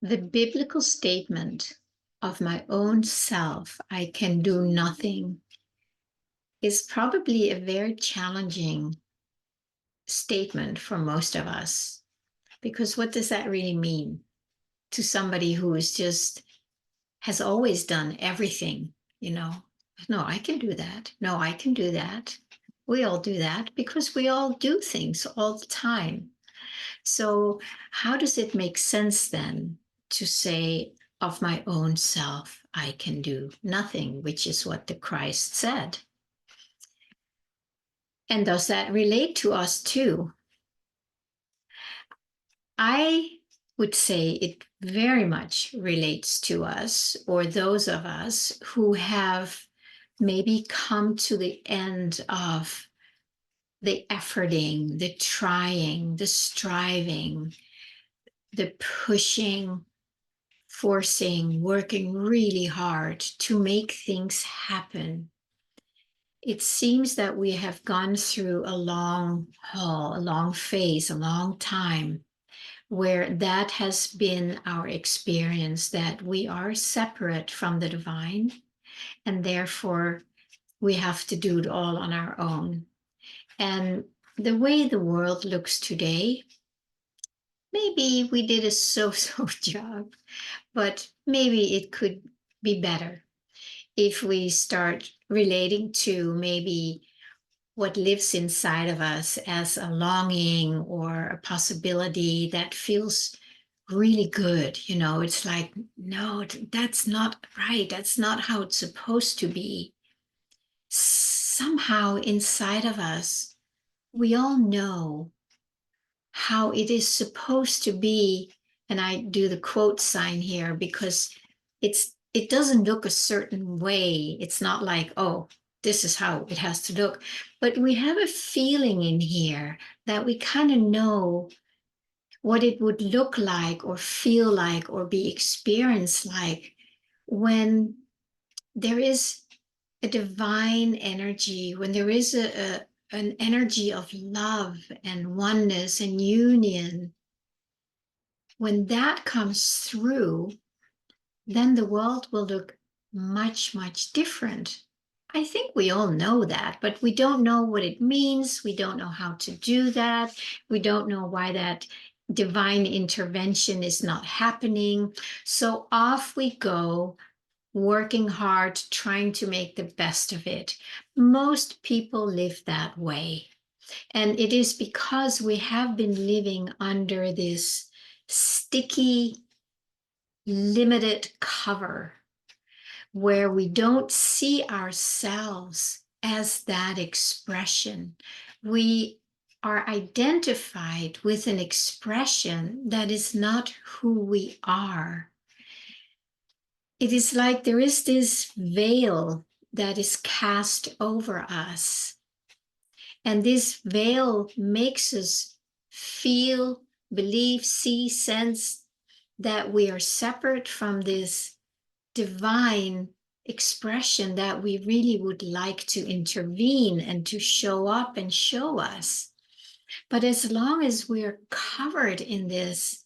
The biblical statement of my own self, I can do nothing, is probably a very challenging statement for most of us. Because what does that really mean to somebody who is just has always done everything, you know? No, I can do that. No, I can do that. We all do that because we all do things all the time. So, how does it make sense then to say, of my own self, I can do nothing, which is what the Christ said? And does that relate to us too? I would say it very much relates to us, or those of us who have maybe come to the end of the efforting, the trying, the striving, the pushing, forcing, working really hard to make things happen. It seems that we have gone through a long haul, a long phase, a long time where that has been our experience, that we are separate from the divine, and therefore we have to do it all on our own. And the way the world looks today, maybe we did a so-so job, but maybe it could be better if we start relating to maybe what lives inside of us as a longing or a possibility that feels really good. You know, it's like, no, that's not right. That's not how it's supposed to be. Somehow inside of us, we all know how it is supposed to be. And I do the quote sign here because it doesn't look a certain way. It's not like, oh, this is how it has to look. But we have a feeling in here that we kind of know what it would look like or feel like or be experienced like when there is a divine energy, when there is an energy of love and oneness and union. When that comes through, then the world will look much, much different. I think we all know that, but we don't know what it means. We don't know how to do that. We don't know why that divine intervention is not happening. So off we go, working hard, trying to make the best of it. Most people live that way. And it is because we have been living under this sticky, limited cover where we don't see ourselves as that expression. We are identified with an expression that is not who we are. It is like there is this veil that is cast over us. And this veil makes us feel, believe, see, sense that we are separate from this divine expression that we really would like to intervene and to show up and show us. But as long as we're covered in this,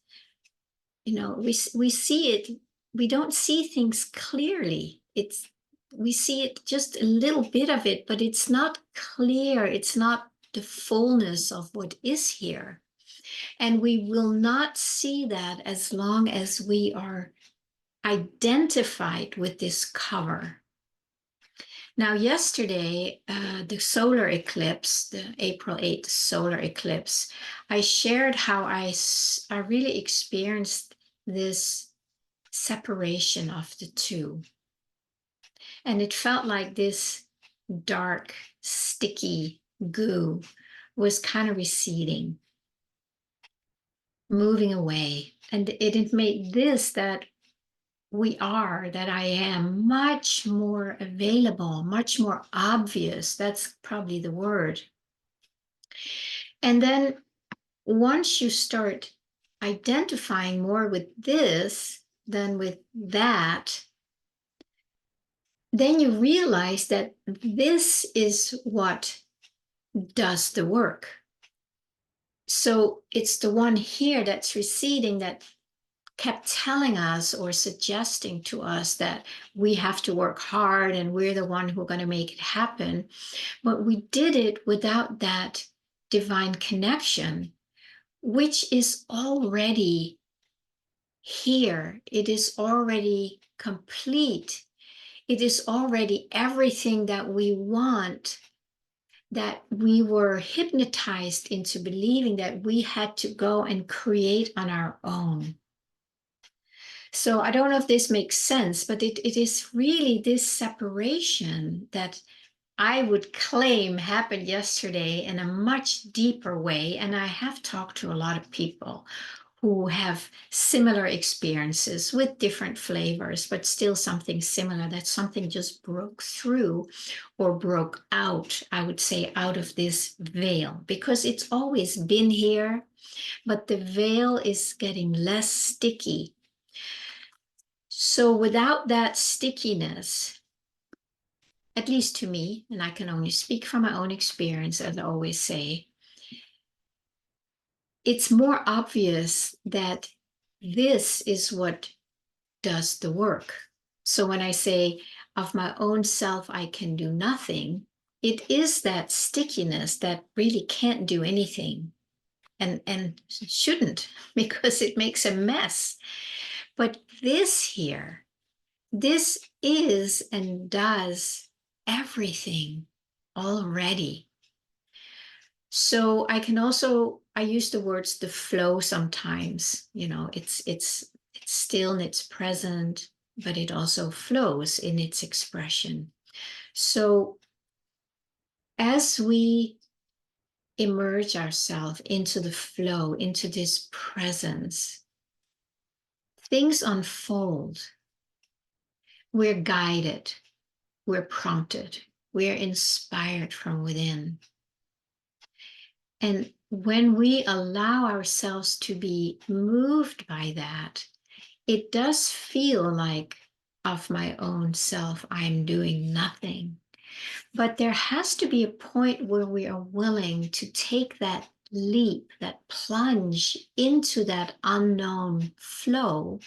you know, we see it, we don't see things clearly. We see it just a little bit of it, but it's not clear. It's not the fullness of what is here. And we will not see that as long as we are identified with this cover. Now, yesterday, the solar eclipse, the April 8th solar eclipse, I shared how I really experienced this separation of the two. And it felt like this dark, sticky goo was kind of receding, moving away. And it made this that that I am much more available, much more obvious. That's probably the word. And then once you start identifying more with this than with that, then you realize that this is what does the work. So it's the one here that's receding that kept telling us or suggesting to us that we have to work hard and we're the one who are going to make it happen. But we did it without that divine connection, which is already here. It is already complete. It is already everything that we want, that we were hypnotized into believing that we had to go and create on our own. So I don't know if this makes sense, but it is really this separation that I would claim happened yesterday in a much deeper way. And I have talked to a lot of people who have similar experiences with different flavors, but still something similar, that something just broke through or broke out, I would say, out of this veil, because it's always been here, but the veil is getting less sticky. So without that stickiness, at least to me, and I can only speak from my own experience, as I always say, it's more obvious that this is what does the work. So when I say of my own self, I can do nothing, it is that stickiness that really can't do anything and shouldn't, because it makes a mess. But this here, this is and does everything already. So I can also, I use the words the flow sometimes, it's still in its present, but it also flows in its expression. So as we immerse ourselves into the flow, into this presence, things unfold. We're guided, we're prompted, we're inspired from within. And when we allow ourselves to be moved by that, it does feel like of my own self, I'm doing nothing. But there has to be a point where we are willing to take that leap, that plunge into that unknown flow.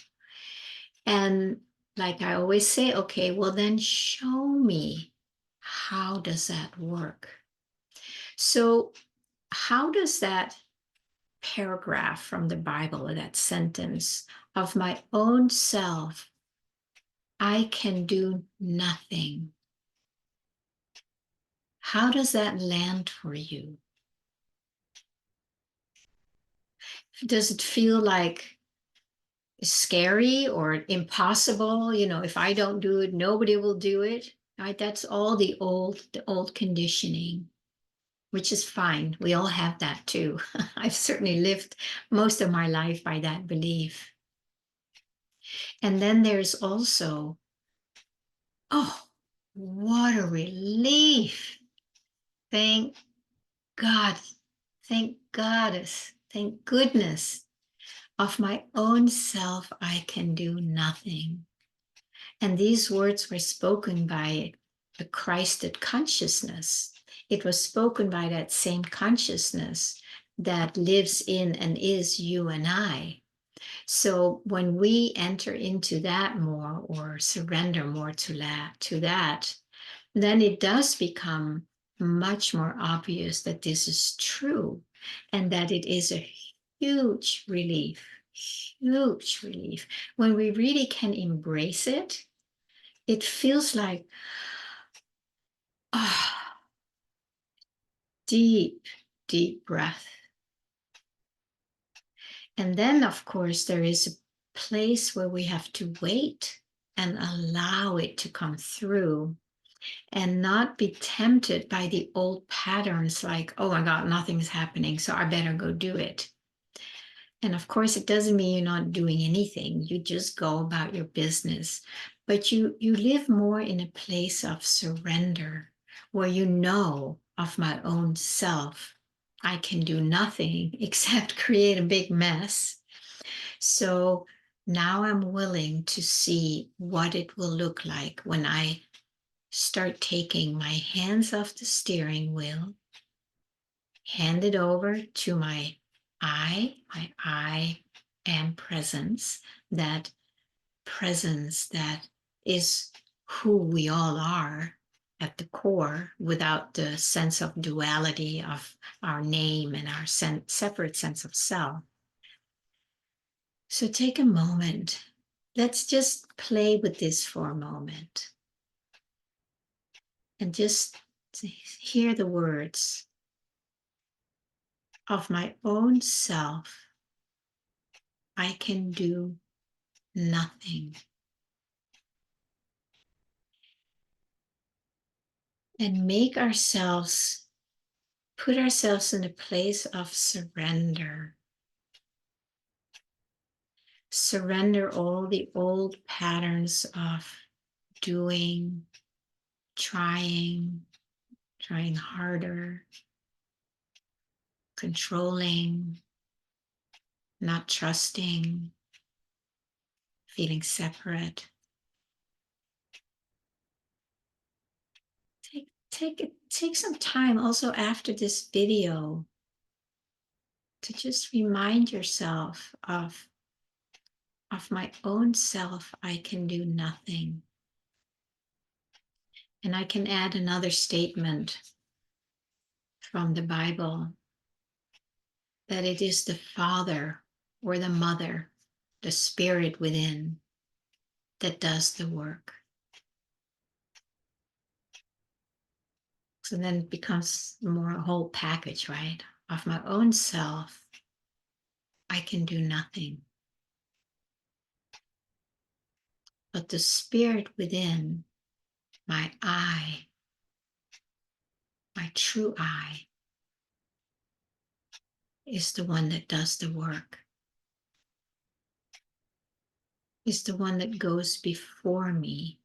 And like I always say, okay, well then show me, how does that work? So how does that paragraph from the Bible, or that sentence, of my own self, I can do nothing, how does that land for you? Does it feel like scary or impossible? If I don't do it, nobody will do it. Right? That's all the old conditioning, which is fine. We all have that too. I've certainly lived most of my life by that belief. And then there's also, oh, what a relief. Thank God. Thank Goddess. Thank goodness. Of my own self, I can do nothing. And these words were spoken by a Christed consciousness. It was spoken by that same consciousness that lives in and is you and I. So when we enter into that more, or surrender more to that, then it does become much more obvious that this is true, and that it is a huge relief, huge relief. When we really can embrace it, it feels like, ah, deep, deep breath. And then, of course, there is a place where we have to wait and allow it to come through, and not be tempted by the old patterns like, oh my God, nothing's happening, so I better go do it. And of course, it doesn't mean you're not doing anything. You just go about your business. But you live more in a place of surrender, where you know, of my own self, I can do nothing except create a big mess. So now I'm willing to see what it will look like when I start taking my hands off the steering wheel, hand it over to my eye and presence, that presence that is who we all are at the core, without the sense of duality of our name and our separate sense of self. So take a moment. Let's just play with this for a moment and just hear the words of my own self. I can do nothing. And put ourselves in a place of surrender. Surrender all the old patterns of doing, trying harder, controlling, not trusting, feeling separate. Take some time also after this video to just remind yourself of my own self. I can do nothing. And I can add another statement from the Bible, that it is the Father or the Mother, the Spirit within, that does the work. So then it becomes more a whole package, right? Of my own self, I can do nothing. But the Spirit within, my I, my true I, is the one that does the work, is the one that goes before me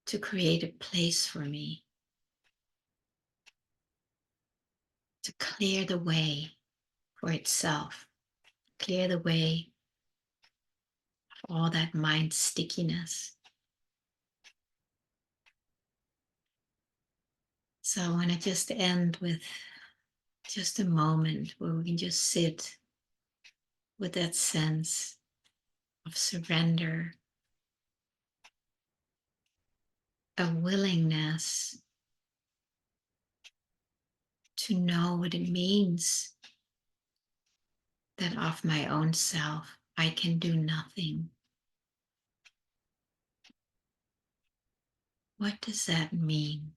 to create a place for me, to clear the way for itself, clear the way of all that mind stickiness. So I want to just end with just a moment where we can just sit with that sense of surrender, a willingness to know what it means that of my own self, I can do nothing. What does that mean?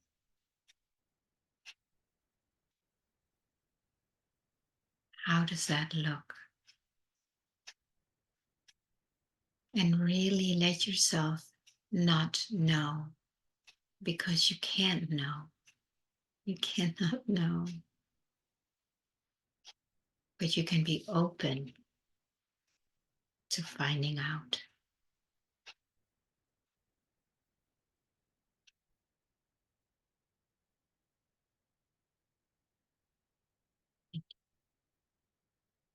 How does that look? And really let yourself not know, because you can't know. You cannot know. But you can be open to finding out.